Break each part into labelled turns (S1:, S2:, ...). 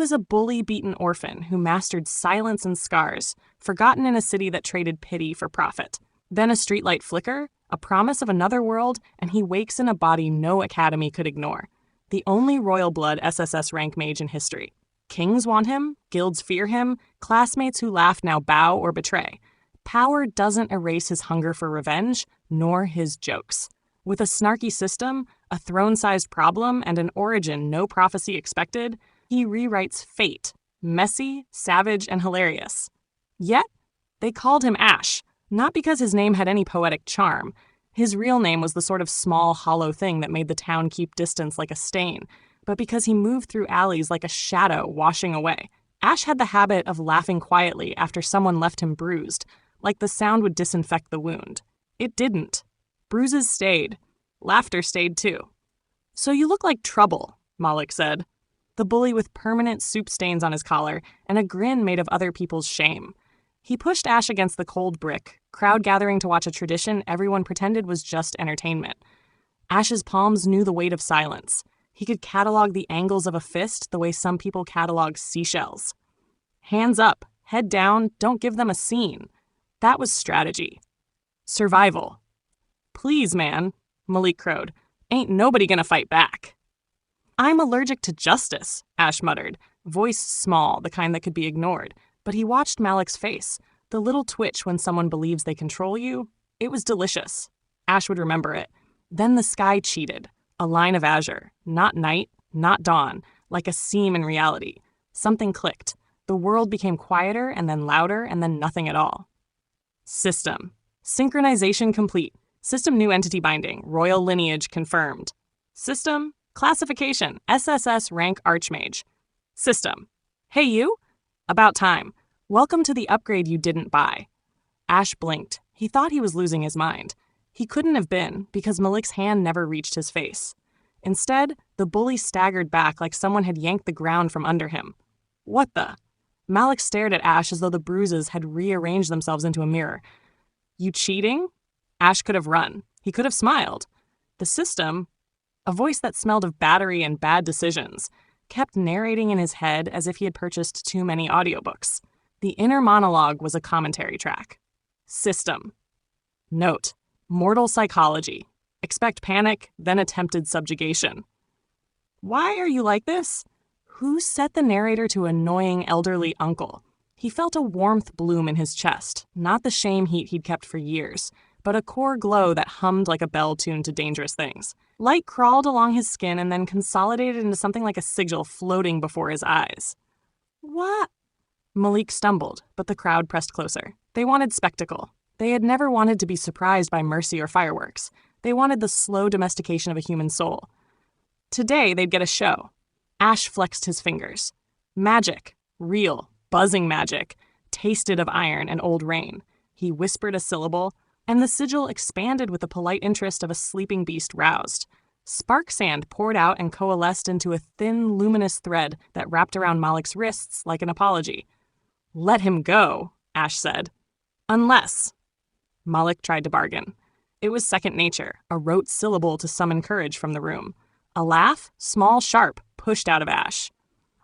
S1: was a bully-beaten orphan who mastered silence and scars, forgotten in a city that traded pity for profit. Then a streetlight flicker, a promise of another world, and he wakes in a body no academy could ignore. The only royal blood SSS rank mage in history. Kings want him, guilds fear him, classmates who laugh now bow or betray. Power doesn't erase his hunger for revenge, nor his jokes. With a snarky system, a throne-sized problem, and an origin no prophecy expected, he rewrites fate, messy, savage, and hilarious. Yet, they called him Ash, not because his name had any poetic charm. His real name was the sort of small, hollow thing that made the town keep distance like a stain, but because he moved through alleys like a shadow washing away. Ash had the habit of laughing quietly after someone left him bruised, like the sound would disinfect the wound. It didn't. Bruises stayed. Laughter stayed too. "So you look like trouble," Malik said. The bully with permanent soup stains on his collar and a grin made of other people's shame. He pushed Ash against the cold brick, crowd gathering to watch a tradition everyone pretended was just entertainment. Ash's palms knew the weight of silence. He could catalog the angles of a fist the way some people catalog seashells. Hands up, head down, don't give them a scene. That was strategy. Survival. "Please, man," Malik crowed. "Ain't nobody gonna fight back." "I'm allergic to justice," Ash muttered, voice small, the kind that could be ignored. But he watched Malik's face, the little twitch when someone believes they control you. It was delicious. Ash would remember it. Then the sky cheated. A line of azure. Not night, not dawn, like a seam in reality. Something clicked. The world became quieter and then louder and then nothing at all. System. Synchronization complete. System new entity binding. Royal lineage confirmed. System. Classification. SSS rank Archmage. System. Hey you? About time. Welcome to the upgrade you didn't buy. Ash blinked. He thought he was losing his mind. He couldn't have been, because Malik's hand never reached his face. Instead, the bully staggered back like someone had yanked the ground from under him. What the? Malik stared at Ash as though the bruises had rearranged themselves into a mirror. You cheating? Ash could have run. He could have smiled. The system, a voice that smelled of battery and bad decisions, kept narrating in his head as if he had purchased too many audiobooks. The inner monologue was a commentary track. System. Note. Mortal psychology. Expect panic, then attempted subjugation. Why are you like this? Who set the narrator to annoying elderly uncle? He felt a warmth bloom in his chest, not the shame heat he'd kept for years, but a core glow that hummed like a bell tuned to dangerous things. Light crawled along his skin and then consolidated into something like a sigil floating before his eyes. What? Malik stumbled, but the crowd pressed closer. They wanted spectacle. They had never wanted to be surprised by mercy or fireworks. They wanted the slow domestication of a human soul. Today, they'd get a show. Ash flexed his fingers. Magic. Real. Buzzing magic. Tasted of iron and old rain. He whispered a syllable, and the sigil expanded with the polite interest of a sleeping beast roused. Spark sand poured out and coalesced into a thin, luminous thread that wrapped around Malik's wrists like an apology. Let him go, Ash said. Unless. Malik tried to bargain. It was second nature, a rote syllable to summon courage from the room. A laugh, small, sharp, pushed out of Ash.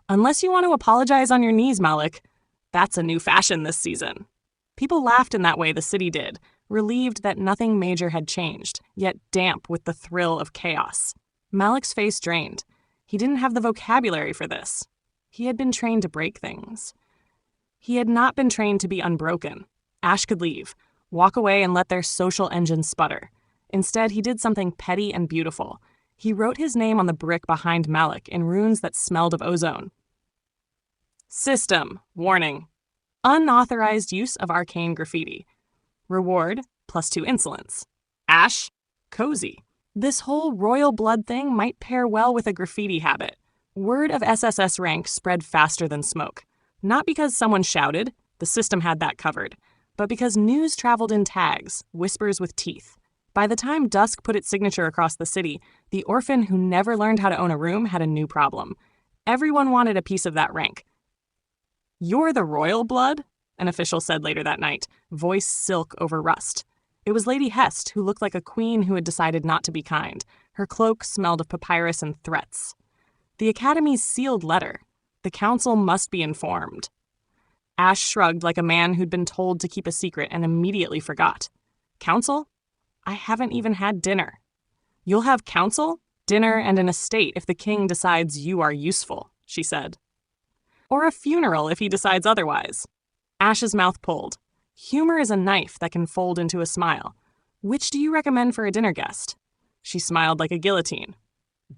S1: Unless you want to apologize on your knees, Malik. That's a new fashion this season. People laughed in that way the city did, relieved that nothing major had changed, yet damp with the thrill of chaos. Malik's face drained. He didn't have the vocabulary for this. He had been trained to break things. He had not been trained to be unbroken. Ash could leave, walk away and let their social engine sputter. Instead, he did something petty and beautiful. He wrote his name on the brick behind Malik in runes that smelled of ozone. System. Warning. Unauthorized use of arcane graffiti. Reward, +2 insolence. Ash, cozy. This whole royal blood thing might pair well with a graffiti habit. Word of SSS rank spread faster than smoke. Not because someone shouted, the system had that covered, but because news traveled in tags, whispers with teeth. By the time Dusk put its signature across the city, the orphan who never learned how to own a room had a new problem. Everyone wanted a piece of that rank. You're the royal blood? An official said later that night, voice silk over rust. It was Lady Hest, who looked like a queen who had decided not to be kind. Her cloak smelled of papyrus and threats. The academies sealed letter. The council must be informed. Ash shrugged like a man who'd been told to keep a secret and immediately forgot. Council? I haven't even had dinner. You'll have council, dinner, and an estate if the king decides you are useful, she said. Or a funeral if he decides otherwise. Ash's mouth pulled. Humor is a knife that can fold into a smile. Which do you recommend for a dinner guest? She smiled like a guillotine.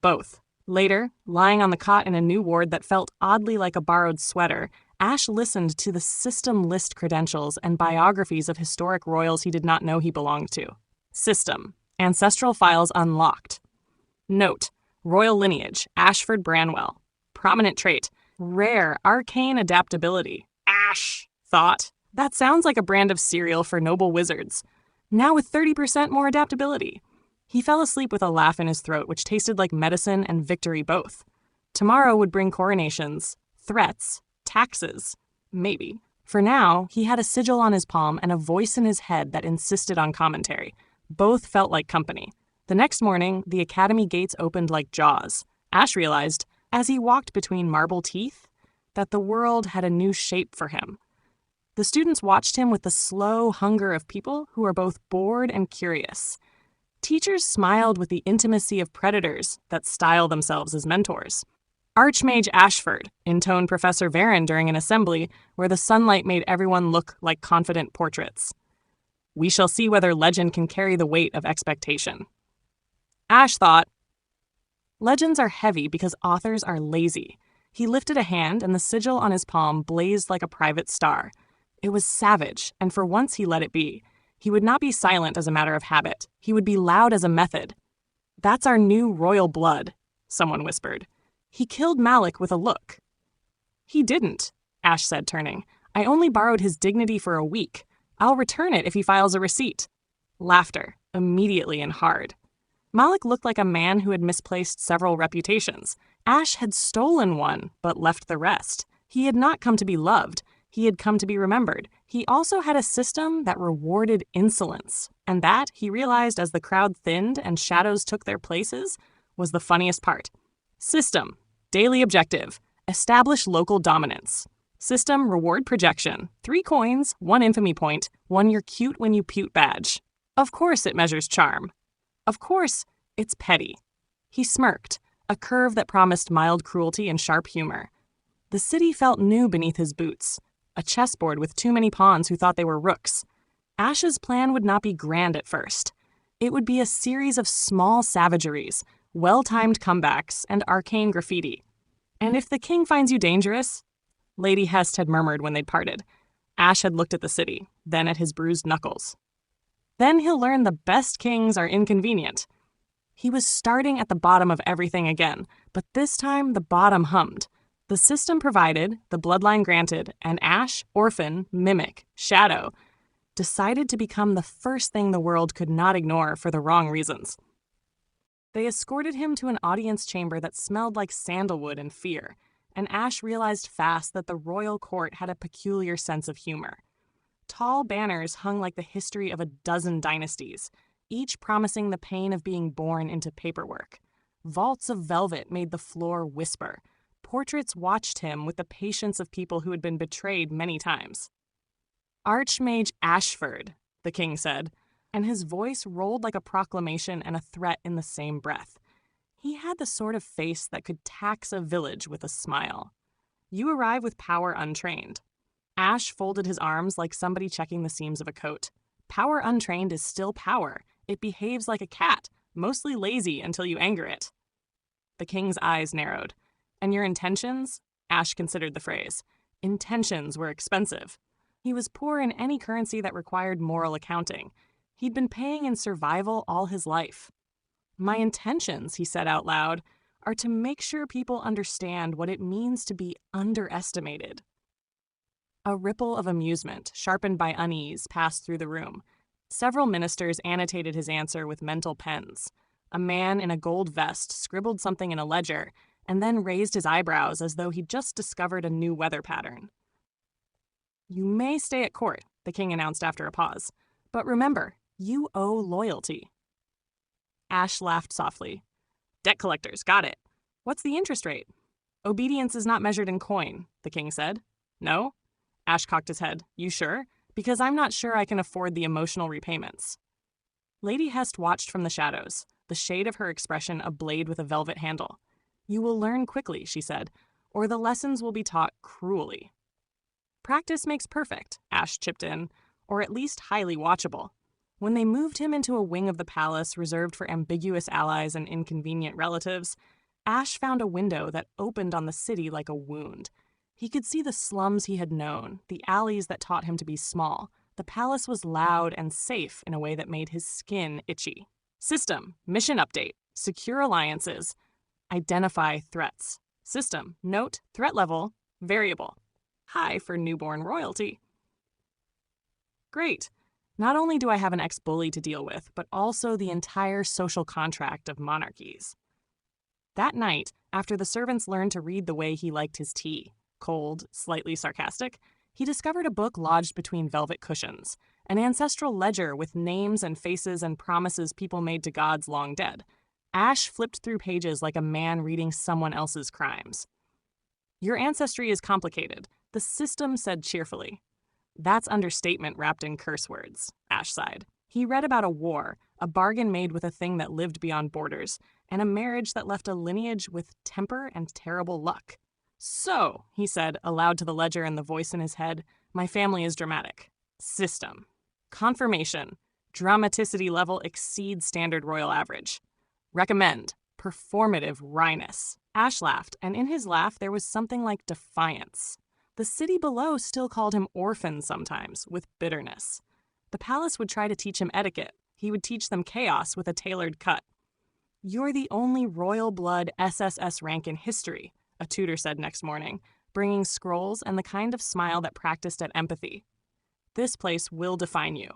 S1: Both. Later, lying on the cot in a new ward that felt oddly like a borrowed sweater, Ash listened to the system list credentials and biographies of historic royals he did not know he belonged to. System. Ancestral files unlocked. Note. Royal lineage. Ashford Branwell. Prominent trait. Rare arcane adaptability. Ash thought. That sounds like a brand of cereal for noble wizards. Now with 30% more adaptability. He fell asleep with a laugh in his throat, which tasted like medicine and victory both. Tomorrow would bring coronations, threats, taxes, maybe. For now, he had a sigil on his palm and a voice in his head that insisted on commentary. Both felt like company. The next morning, the academy gates opened like jaws. Ash realized, as he walked between marble teeth, that the world had a new shape for him. The students watched him with the slow hunger of people who are both bored and curious. Teachers smiled with the intimacy of predators that style themselves as mentors. Archmage Ashford intoned Professor Varon during an assembly where the sunlight made everyone look like confident portraits. We shall see whether legend can carry the weight of expectation. Ash thought, legends are heavy because authors are lazy. He lifted a hand and the sigil on his palm blazed like a private star. It was savage, and for once he let it be. He would not be silent as a matter of habit. He would be loud as a method. That's our new royal blood, someone whispered. He killed Malik with a look. He didn't, Ash said, turning. I only borrowed his dignity for a week. I'll return it if he files a receipt. Laughter, immediately and hard. Malik looked like a man who had misplaced several reputations. Ash had stolen one, but left the rest. He had not come to be loved. He had come to be remembered. He also had a system that rewarded insolence. And that, he realized as the crowd thinned and shadows took their places, was the funniest part. System. Daily objective. Establish local dominance. System reward projection. 3 coins, 1 infamy point, 1 you're cute when you pute badge. Of course it measures charm. Of course it's petty. He smirked, a curve that promised mild cruelty and sharp humor. The city felt new beneath his boots. A chessboard with too many pawns who thought they were rooks. Ash's plan would not be grand at first. It would be a series of small savageries, well-timed comebacks, and arcane graffiti. And if the king finds you dangerous, Lady Hest had murmured when they'd parted. Ash had looked at the city, then at his bruised knuckles. Then he'll learn the best kings are inconvenient. He was starting at the bottom of everything again, but this time the bottom hummed. The system provided, the bloodline granted, and Ash, Orphan, Mimic, Shadow decided to become the first thing the world could not ignore for the wrong reasons. They escorted him to an audience chamber that smelled like sandalwood and fear, and Ash realized fast that the royal court had a peculiar sense of humor. Tall banners hung like the history of a dozen dynasties, each promising the pain of being born into paperwork. Vaults of velvet made the floor whisper. Portraits watched him with the patience of people who had been betrayed many times. Archmage Ashford, the king said, and his voice rolled like a proclamation and a threat in the same breath. He had the sort of face that could tax a village with a smile. You arrive with power untrained. Ash folded his arms like somebody checking the seams of a coat. Power untrained is still power. It behaves like a cat, mostly lazy until you anger it. The king's eyes narrowed. And your intentions? Ash considered the phrase. Intentions were expensive. He was poor in any currency that required moral accounting. He'd been paying in survival all his life. My intentions, he said out loud, are to make sure people understand what it means to be underestimated. A ripple of amusement, sharpened by unease, passed through the room. Several ministers annotated his answer with mental pens. A man in a gold vest scribbled something in a ledger, and then raised his eyebrows as though he'd just discovered a new weather pattern. You may stay at court, the king announced after a pause. But remember, you owe loyalty. Ash laughed softly. Debt collectors, got it. What's the interest rate? Obedience is not measured in coin, the king said. No? Ash cocked his head. You sure? Because I'm not sure I can afford the emotional repayments. Lady Hest watched from the shadows, the shade of her expression a blade with a velvet handle. You will learn quickly, she said, or the lessons will be taught cruelly. Practice makes perfect, Ash chipped in, or at least highly watchable. When they moved him into a wing of the palace reserved for ambiguous allies and inconvenient relatives, Ash found a window that opened on the city like a wound. He could see the slums he had known, the alleys that taught him to be small. The palace was loud and safe in a way that made his skin itchy. System, mission update, secure alliances, identify threats. System, note, threat level, variable. High for newborn royalty. Great. Not only do I have an ex-bully to deal with, but also the entire social contract of monarchies. That night, after the servants learned to read the way he liked his tea, cold, slightly sarcastic, he discovered a book lodged between velvet cushions, an ancestral ledger with names and faces and promises people made to gods long dead. Ash flipped through pages like a man reading someone else's crimes. Your ancestry is complicated, the system said cheerfully. That's understatement wrapped in curse words, Ash sighed. He read about a war, a bargain made with a thing that lived beyond borders, and a marriage that left a lineage with temper and terrible luck. So, he said, aloud to the ledger and the voice in his head, my family is dramatic. System. Confirmation. Dramaticity level exceeds standard royal average. Recommend. Performative wryness. Ash laughed, and in his laugh there was something like defiance. The city below still called him orphan sometimes, with bitterness. The palace would try to teach him etiquette. He would teach them chaos with a tailored cut. You're the only royal blood SSS rank in history, a tutor said next morning, bringing scrolls and the kind of smile that practiced at empathy. This place will define you.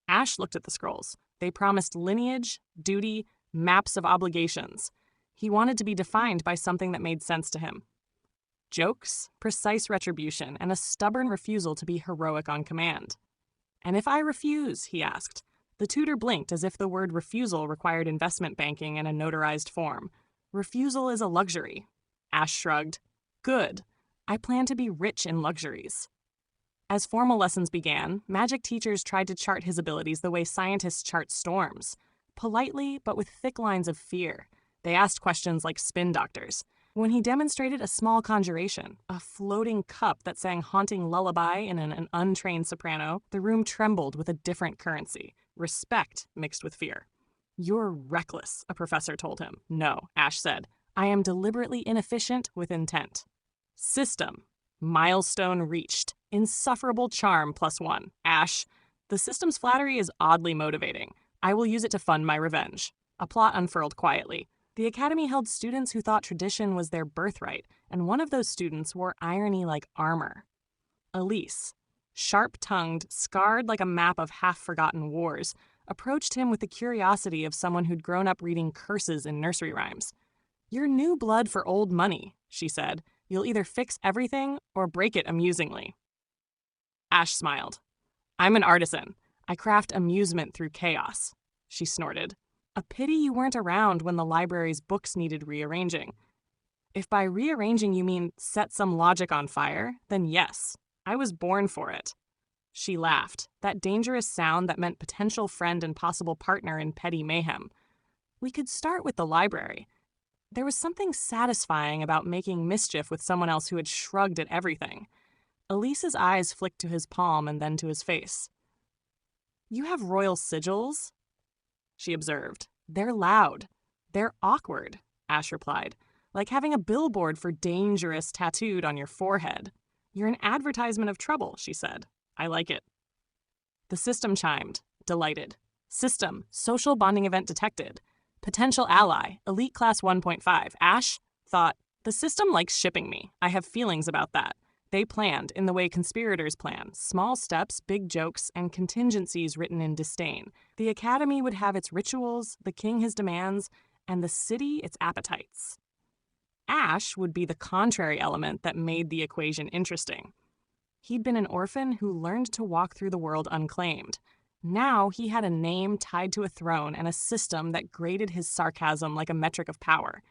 S1: Ash looked at the scrolls. They promised lineage, duty, maps of obligations. He wanted to be defined by something that made sense to him. Jokes, precise retribution, and a stubborn refusal to be heroic on command. And if I refuse, he asked. The tutor blinked as if the word refusal required investment banking and a notarized form. Refusal is a luxury. Ash shrugged. Good. I plan to be rich in luxuries. As formal lessons began, magic teachers tried to chart his abilities the way scientists chart storms. Politely, but with thick lines of fear. They asked questions like spin doctors. When he demonstrated a small conjuration, a floating cup that sang haunting lullaby in an untrained soprano, the room trembled with a different currency, respect mixed with fear. You're reckless, a professor told him. No, Ash said. I am deliberately inefficient with intent. System. Milestone reached. Insufferable charm +1. Ash. The system's flattery is oddly motivating. I will use it to fund my revenge. A plot unfurled quietly. The academy held students who thought tradition was their birthright, and one of those students wore irony like armor. Elise, sharp-tongued, scarred like a map of half-forgotten wars, approached him with the curiosity of someone who'd grown up reading curses in nursery rhymes. You're new blood for old money, she said. You'll either fix everything or break it amusingly. Ash smiled. I'm an artisan. I craft amusement through chaos, she snorted. A pity you weren't around when the library's books needed rearranging. If by rearranging you mean set some logic on fire, then yes, I was born for it. She laughed, that dangerous sound that meant potential friend and possible partner in petty mayhem. We could start with the library. There was something satisfying about making mischief with someone else who had shrugged at everything. Elise's eyes flicked to his palm and then to his face. You have royal sigils? She observed. They're loud. They're awkward, Ash replied, like having a billboard for dangerous tattooed on your forehead. You're an advertisement of trouble, she said. I like it. The system chimed, delighted. System, social bonding event detected. Potential ally, elite class 1.5. Ash thought, the system likes shipping me. I have feelings about that. They planned, in the way conspirators plan, small steps, big jokes, and contingencies written in disdain. The academy would have its rituals, the king his demands, and the city its appetites. Ash would be the contrary element that made the equation interesting. He'd been an orphan who learned to walk through the world unclaimed. Now he had a name tied to a throne and a system that graded his sarcasm like a metric of power.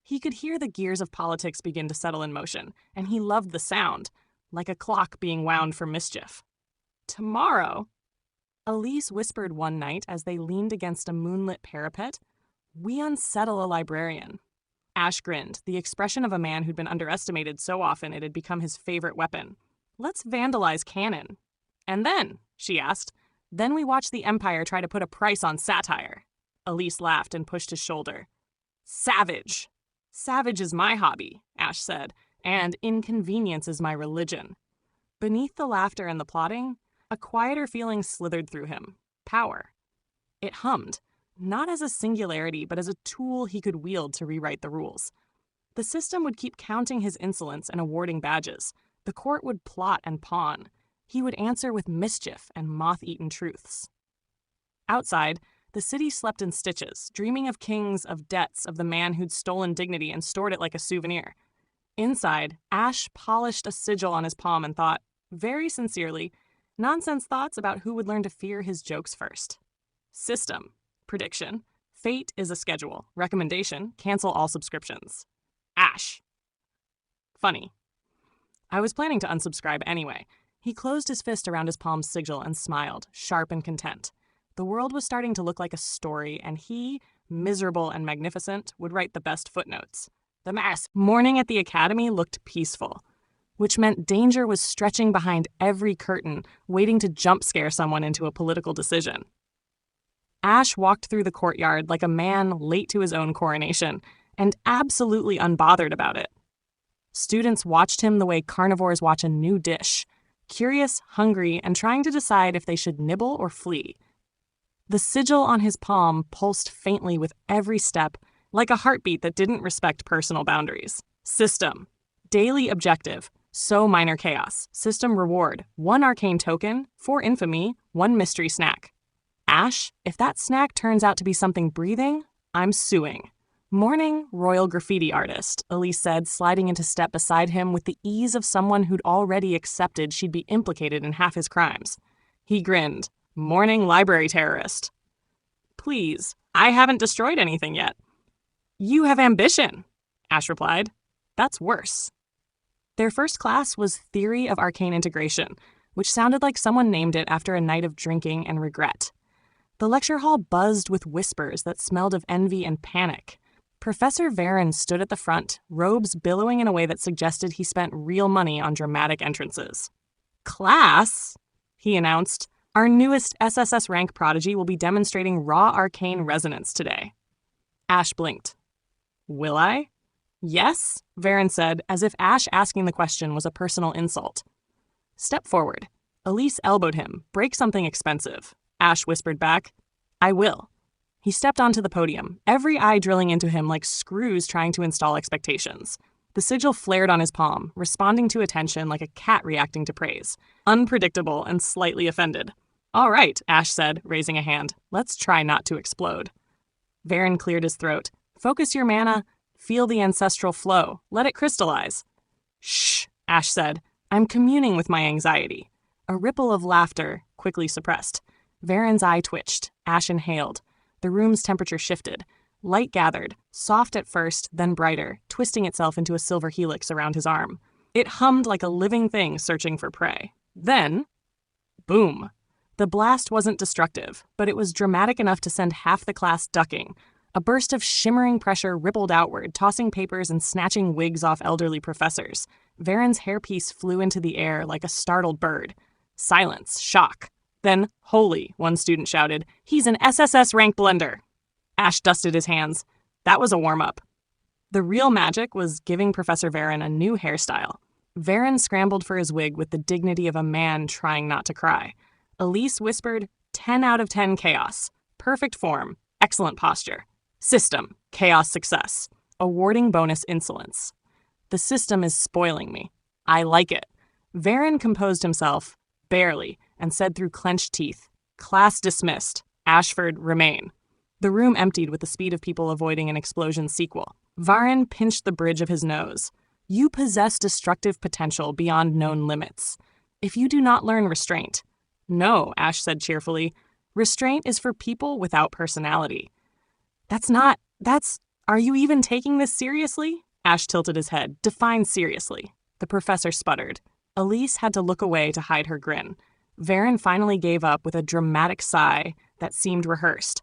S1: He could hear the gears of politics begin to settle in motion, and he loved the sound, like a clock being wound for mischief. Tomorrow, Elise whispered one night as they leaned against a moonlit parapet, we unsettle a librarian. Ash grinned, the expression of a man who'd been underestimated so often it had become his favorite weapon. Let's vandalize canon. And then, she asked, then we watch the Empire try to put a price on satire. Elise laughed and pushed his shoulder. Savage. Savage is my hobby, Ash said, and inconvenience is my religion. Beneath the laughter and the plotting, a quieter feeling slithered through him. Power. It hummed, not as a singularity, but as a tool he could wield to rewrite the rules. The system would keep counting his insolence and awarding badges. The court would plot and pawn. He would answer with mischief and moth-eaten truths. Outside, the city slept in stitches, dreaming of kings, of debts, of the man who'd stolen dignity and stored it like a souvenir. Inside, Ash polished a sigil on his palm and thought, very sincerely, nonsense thoughts about who would learn to fear his jokes first. System. Prediction. Fate is a schedule. Recommendation. Cancel all subscriptions. Ash. Funny. I was planning to unsubscribe anyway. He closed his fist around his palm's sigil and smiled, sharp and content. The world was starting to look like a story, and he, miserable and magnificent, would write the best footnotes. The morning at the academy looked peaceful, which meant danger was stretching behind every curtain, waiting to jump scare someone into a political decision. Ash walked through the courtyard like a man late to his own coronation, and absolutely unbothered about it. Students watched him the way carnivores watch a new dish, curious, hungry, and trying to decide if they should nibble or flee. The sigil on his palm pulsed faintly with every step, like a heartbeat that didn't respect personal boundaries. System. Daily objective. So minor chaos. System reward. 1 arcane token, 4 infamy, 1 mystery snack. Ash, if that snack turns out to be something breathing, I'm suing. Morning, royal graffiti artist, Elise said, sliding into step beside him with the ease of someone who'd already accepted she'd be implicated in half his crimes. He grinned. Morning, library terrorist. Please, I haven't destroyed anything yet. You have ambition, Ash replied. That's worse. Their first class was Theory of Arcane Integration, which sounded like someone named it after a night of drinking and regret. The lecture hall buzzed with whispers that smelled of envy and panic. Professor Varen stood at the front, robes billowing in a way that suggested he spent real money on dramatic entrances. Class, he announced, our newest SSS rank prodigy will be demonstrating raw arcane resonance today. Ash blinked. Will I? Yes, Varen said, as if Ash asking the question was a personal insult. Step forward. Elise elbowed him. Break something expensive. Ash whispered back, I will. He stepped onto the podium, every eye drilling into him like screws trying to install expectations. The sigil flared on his palm, responding to attention like a cat reacting to praise. Unpredictable and slightly offended. All right, Ash said, raising a hand. Let's try not to explode. Varen cleared his throat. Focus your mana. Feel the ancestral flow. Let it crystallize. Shh, Ash said. I'm communing with my anxiety. A ripple of laughter, quickly suppressed. Varen's eye twitched. Ash inhaled. The room's temperature shifted. Light gathered, soft at first, then brighter, twisting itself into a silver helix around his arm. It hummed like a living thing searching for prey. Then, boom. The blast wasn't destructive, but it was dramatic enough to send half the class ducking. A burst of shimmering pressure rippled outward, tossing papers and snatching wigs off elderly professors. Varen's hairpiece flew into the air like a startled bird. Silence, shock. Then, holy, one student shouted, he's an SSS rank blender. Ash dusted his hands. That was a warm-up. The real magic was giving Professor Varen a new hairstyle. Varen scrambled for his wig with the dignity of a man trying not to cry. Elise whispered, 10 out of 10 chaos. Perfect form. Excellent posture. System. Chaos success. Awarding bonus insolence. The system is spoiling me. I like it. Varen composed himself, barely, and said through clenched teeth, class dismissed. Ashford, remain. The room emptied with the speed of people avoiding an explosion sequel. Varen pinched the bridge of his nose. You possess destructive potential beyond known limits. If you do not learn restraint. No, Ash said cheerfully. Restraint is for people without personality. That's Are you even taking this seriously? Ash tilted his head. Define seriously. The professor sputtered. Elise had to look away to hide her grin. Varen finally gave up with a dramatic sigh that seemed rehearsed.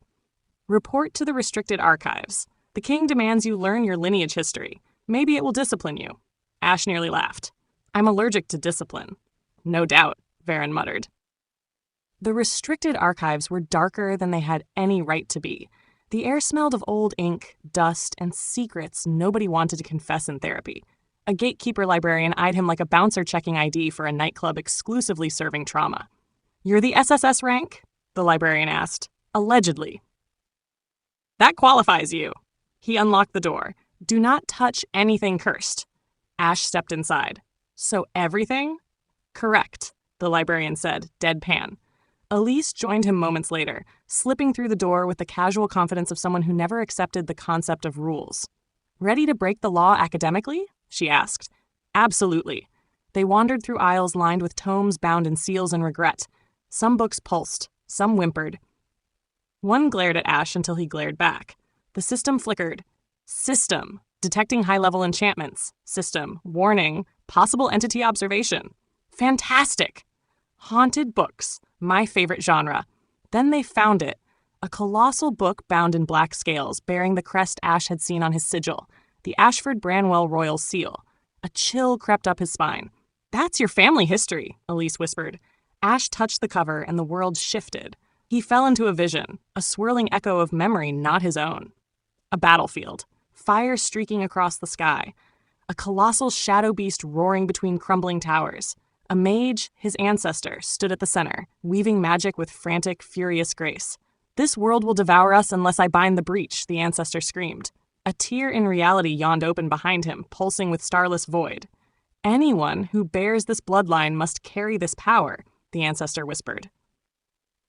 S1: Report to the restricted archives. The king demands you learn your lineage history. Maybe it will discipline you. Ash nearly laughed. I'm allergic to discipline. No doubt, Varen muttered. The restricted archives were darker than they had any right to be. The air smelled of old ink, dust, and secrets nobody wanted to confess in therapy. A gatekeeper librarian eyed him like a bouncer checking ID for a nightclub exclusively serving trauma. You're the SSS rank? The librarian asked. Allegedly. That qualifies you. He unlocked the door. Do not touch anything cursed. Ash stepped inside. So everything? Correct, the librarian said, deadpan. Elise joined him moments later, slipping through the door with the casual confidence of someone who never accepted the concept of rules. Ready to break the law academically? She asked. Absolutely. They wandered through aisles lined with tomes bound in seals and regret. Some books pulsed, some whimpered. One glared at Ash until he glared back. The system flickered. System. Detecting high-level enchantments. System. Warning. Possible entity observation. Fantastic. Haunted books. My favorite genre. Then they found it. A colossal book bound in black scales, bearing the crest Ash had seen on his sigil. The Ashford Branwell royal seal. A chill crept up his spine. That's your family history, Elise whispered. Ash touched the cover and the world shifted. He fell into a vision, a swirling echo of memory not his own. A battlefield. Fire streaking across the sky. A colossal shadow beast roaring between crumbling towers. A mage, his ancestor, stood at the center, weaving magic with frantic, furious grace. This world will devour us unless I bind the breach, the ancestor screamed. A tear in reality yawned open behind him, pulsing with starless void. Anyone who bears this bloodline must carry this power, the ancestor whispered.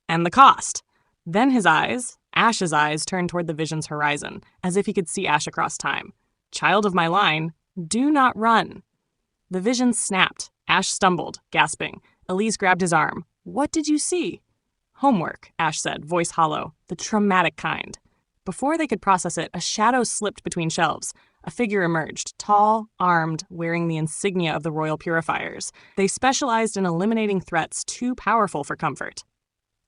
S1: And the cost. Then his eyes, Ash's eyes, turned toward the vision's horizon, as if he could see Ash across time. Child of my line, do not run. The vision snapped. Ash stumbled, gasping. Elise grabbed his arm. What did you see? Homework, Ash said, voice hollow, the traumatic kind. Before they could process it, a shadow slipped between shelves. A figure emerged, tall, armed, wearing the insignia of the royal purifiers. They specialized in eliminating threats too powerful for comfort.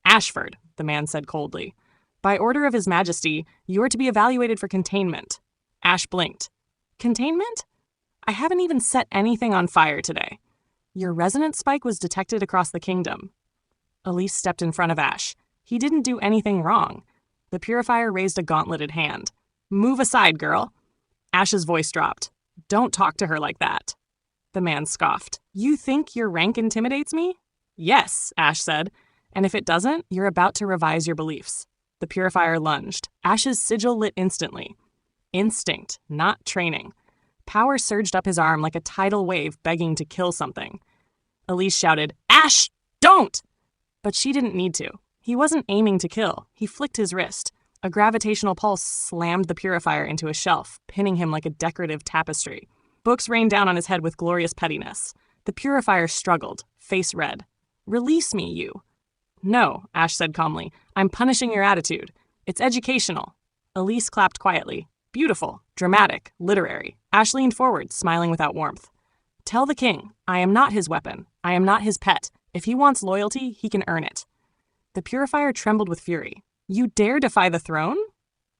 S1: Ashford, the man said coldly. By order of His Majesty, you are to be evaluated for containment. Ash blinked. Containment? I haven't even set anything on fire today. Your resonance spike was detected across the kingdom. Elise stepped in front of Ash. He didn't do anything wrong. The purifier raised a gauntleted hand. Move aside, girl. Ash's voice dropped. Don't talk to her like that. The man scoffed. You think your rank intimidates me? Yes, Ash said. And if it doesn't, you're about to revise your beliefs. The purifier lunged. Ash's sigil lit instantly. Instinct, not training. Power surged up his arm like a tidal wave begging to kill something. Elise shouted, Ash, don't! But she didn't need to. He wasn't aiming to kill. He flicked his wrist. A gravitational pulse slammed the purifier into a shelf, pinning him like a decorative tapestry. Books rained down on his head with glorious pettiness. The purifier struggled, face red. Release me, you. No, Ash said calmly. I'm punishing your attitude. It's educational. Elise clapped quietly. Beautiful, dramatic, literary. Ash leaned forward, smiling without warmth. Tell the king, I am not his weapon. I am not his pet. If he wants loyalty, he can earn it. The purifier trembled with fury. You dare defy the throne?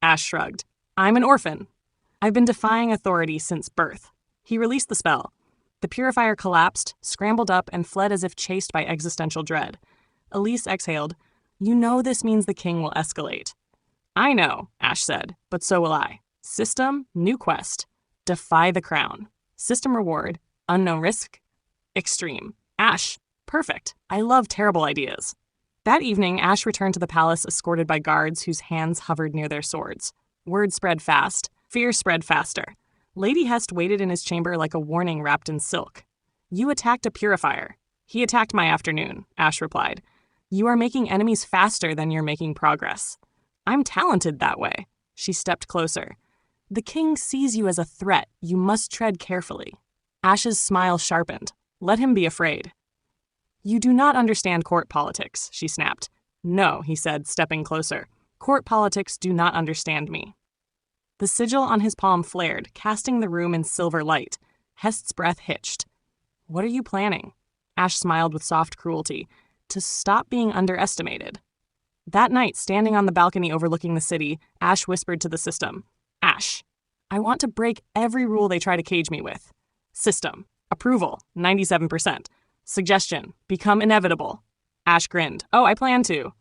S1: Ash shrugged. I'm an orphan. I've been defying authority since birth. He released the spell. The purifier collapsed, scrambled up, and fled as if chased by existential dread. Elise exhaled. You know this means the king will escalate. I know, Ash said, but so will I. System, new quest. Defy the crown. System reward, unknown risk, extreme. Ash, perfect. I love terrible ideas. That evening, Ash returned to the palace escorted by guards whose hands hovered near their swords. Word spread fast. Fear spread faster. Lady Hest waited in his chamber like a warning wrapped in silk. You attacked a purifier. He attacked my afternoon, Ash replied. You are making enemies faster than you're making progress. I'm talented that way. She stepped closer. The king sees you as a threat. You must tread carefully. Ash's smile sharpened. Let him be afraid. You do not understand court politics, she snapped. No, he said, stepping closer. Court politics do not understand me. The sigil on his palm flared, casting the room in silver light. Hest's breath hitched. What are you planning? Ash smiled with soft cruelty. To stop being underestimated. That night, standing on the balcony overlooking the city, Ash whispered to the system. Ash, I want to break every rule they try to cage me with. System. Approval. 97%. Suggestion. Become inevitable. Ash grinned. Oh, I plan to.